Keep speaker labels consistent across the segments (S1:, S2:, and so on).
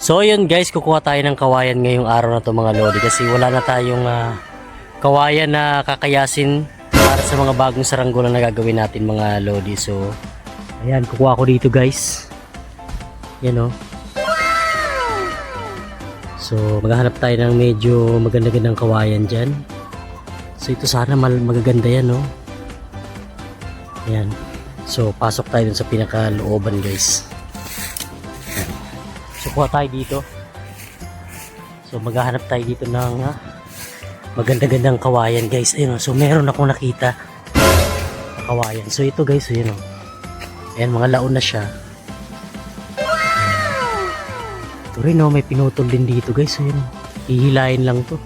S1: So yun guys, kukuha tayo ng kawayan ngayong araw na to mga lodi kasi wala na tayong kawayan na kakayasin para sa mga bagong saranggola na gagawin natin mga lodi. So ayan, kukuha ko dito guys. Yan o. So maghahanap tayo ng medyo maganda-gandang kawayan dyan. So ito sana magaganda yan no. Ayan. So pasok tayo dun sa pinakalooban guys. So kuha tayo dito. So maghahanap tayo dito ng maganda-gandang kawayan guys. Ayun, so meron akong nakita na kawayan. So ito guys, so yun o. Ayan, mga laon na siya. Ito rin o, may pinutol din dito guys. So yun o, hihilain lang to.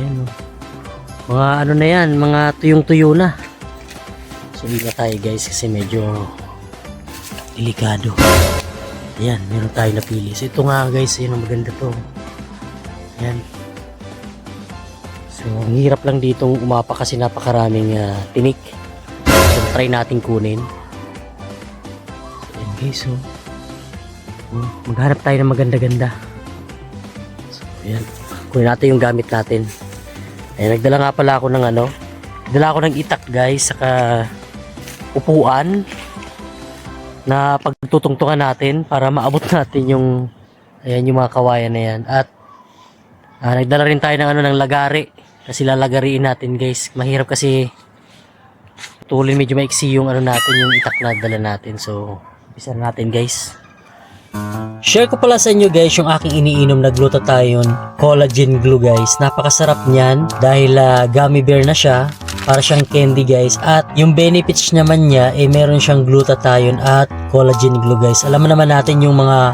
S1: Ayan o. Mga ano na yan, mga tuyong-tuyo na. So ingat tayo guys kasi medyo delikado. Ayan, meron tayo napili. So ito nga guys, yun ang maganda to. Ayan. So ang hirap lang ditong umapa kasi napakaraming tinik. So try natin kunin. Ayan guys, so maghanap tayo ng maganda-ganda. So ayan, kunin natin yung gamit natin. Ayan, nagdala nga pala ako ng nagdala ako ng itak guys, saka upuan na pagtutungtungan natin para maabot natin yung yung mga kawayan na yan. At nagdala rin tayo ng ng lagari kasi lalagariin natin guys. Mahirap kasi tuloy medyo maiksi yung natin, yung itak na dala natin. So umpisa natin guys. Share ko pala sa inyo guys yung aking iniinom na glutathione collagen glue guys. Napakasarap niyan dahil gummy bear na siya. Para siyang candy guys, at yung benefits naman niya meron siyang glutathione at collagen glue guys. Alam mo naman natin yung mga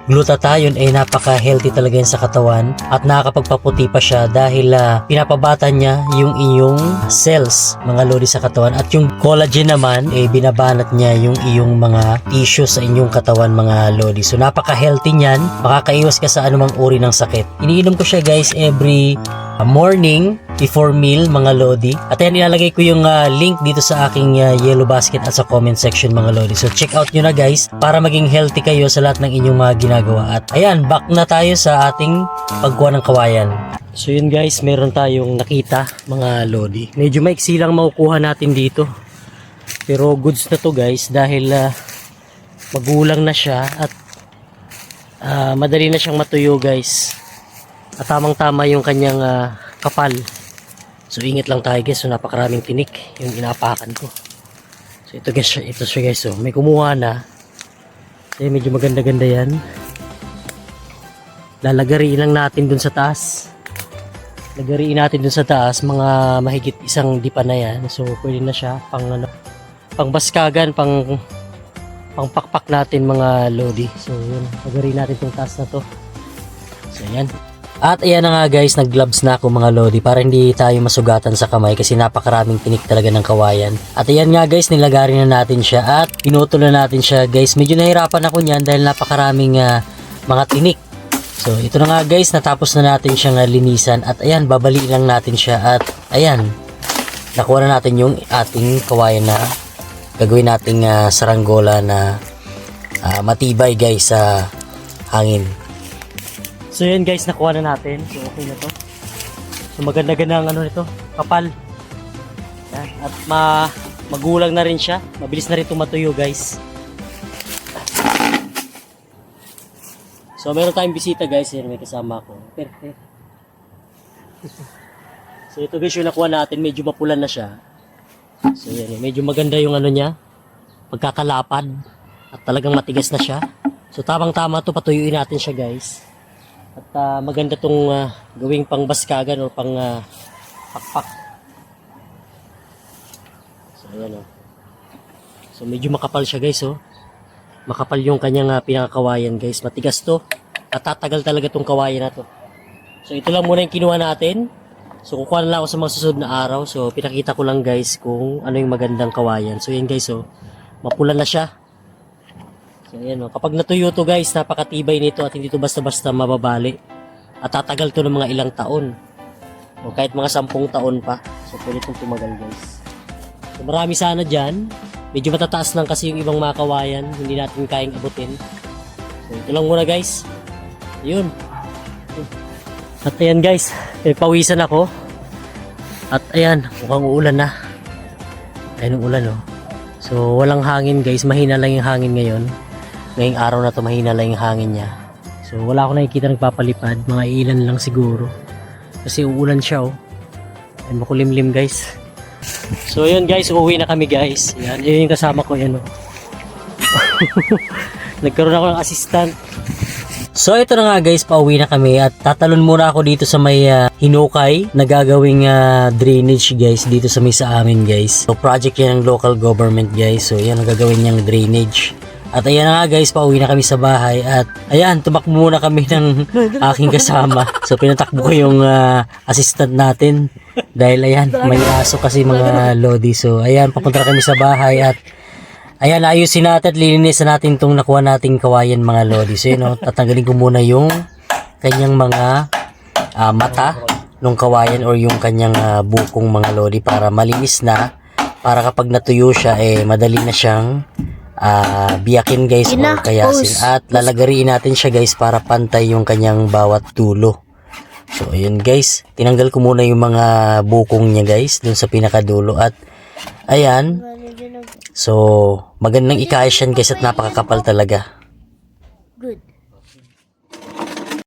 S1: glutathione napaka-healthy talaga yan sa katawan at nakakapagpaputi pa siya dahil pinapabata niya yung iyong cells mga lodi sa katawan, at yung collagen naman binabanat niya yung iyong mga tissue sa inyong katawan mga lodi. So napaka-healthy niyan, makakaiwas ka sa anumang uri ng sakit. Iniinom ko siya guys every morning before meal mga lodi, at ayan ilalagay ko yung link dito sa aking yellow basket at sa comment section mga lodi. So check out nyo na guys para maging healthy kayo sa lahat ng inyong mga ginagawa. At ayan, back na tayo sa ating pagkuha ng kawayan. So yun guys, meron tayong nakita mga lodi. Medyo maiksi lang makukuha natin dito, pero goods na to guys dahil magulang na siya at madali na siyang matuyo guys. At tamang tama yung kanyang kapal. So ingat lang tayo guys. So napakaraming tinik yung inapakan ko. So ito guys, ito siya guys. So may kumuha na. So medyo maganda-ganda yan. Lalagariin lang natin dun sa taas. Lagariin natin dun sa taas. Mga mahigit isang dipa na yan. So pwede na siya pang baskagan, pang pakpak natin mga lodi. So yun, lagariin natin tong taas na to. So yan. At ayan na nga guys, nag-gloves na ako mga lodi para hindi tayo masugatan sa kamay kasi napakaraming tinik talaga ng kawayan. At ayan nga guys, nilagarin na natin siya at pinutol na natin siya guys. Medyo nahirapan ako niyan dahil napakaraming mga tinik. So ito na nga guys, natapos na natin siyang linisan at ayan, babaliin lang natin siya at ayan, nakuha na natin yung ating kawayan na gagawin nating saranggola na matibay guys sa hangin. So yun guys, nakuha na natin. So okay na to. So maganda-ganda ang nito, kapal. Yan. At magulang na rin siya. Mabilis na rin matuyo guys. So meron tayong bisita guys. Yan, may kasama ko. Perfect. So ito guys yung nakuha natin. Medyo mapulan na siya. So yan, medyo maganda yung niya. Pagkakalapad. At talagang matigas na siya. So tamang-tama to, patuyuin natin siya guys. At maganda tong gawing pang baskagan o pang pakpak. So ayan o. So medyo makapal siya guys oh. Makapal yung kanyang pinakakawayan guys. Matigas to. At tatagal talaga tong kawayan na to. So ito lang muna yung kinuha natin. So kukuha na lang ako sa mga susunod na araw. So pinakita ko lang guys kung ano yung magandang kawayan. So yan guys oh. Mapula na siya. So ayan o, kapag natuyo to guys, napakatibay nito at hindi to basta-basta mababali. At tatagal to ng mga ilang taon. O kahit mga 10 taon pa. So pwede itong tumagal guys. So marami sana dyan. Medyo matataas lang kasi yung ibang mga kawayan. Hindi natin kayang abutin. So ito lang muna guys. Yun. At ayan guys, pawisan ako. At ayan, mukhang uulan na. Ayan ang ulan oh. So walang hangin guys, mahina lang yung hangin ngayon. Ngayong araw na to mahina lang yung hangin niya. So wala akong nakikita nagpapalipad, mga ilan lang siguro. Kasi uulan siya oh. Ayan, makulimlim guys. So yun guys, uuwi na kami guys. Yan, yun yung kasama ko yan oh. Nagkaroon ako ng assistant. So ito na nga guys, pauwi na kami at tatalon muna ako dito sa may hinukay na gagawing drainage guys dito sa may sa amin guys. So project yan ng local government guys. So yan ang gagawin niyang drainage. At ayan na nga guys, pauwi na kami sa bahay at ayan, tumakbo muna kami ng aking kasama. So pinatakbo ko yung assistant natin dahil ayan, may aso kasi mga lodi. So ayan, papunta na kami sa bahay at ayan, ayusin natin at lilinisan natin itong nakuha nating kawayan mga lodi. So yun, tatanggalin ko muna yung kanyang mga mata ng kawayan or yung kanyang bukong mga lodi para malinis na. Para kapag natuyo siya, madali na siyang biyakin guys or kayasin. At lalagariin natin siya guys para pantay yung kanyang bawat dulo. So ayun guys, tinanggal ko muna yung mga bukong niya guys dun sa pinakadulo. At ayan, so magandang ikayas yan guys at napakakapal talaga.
S2: Good.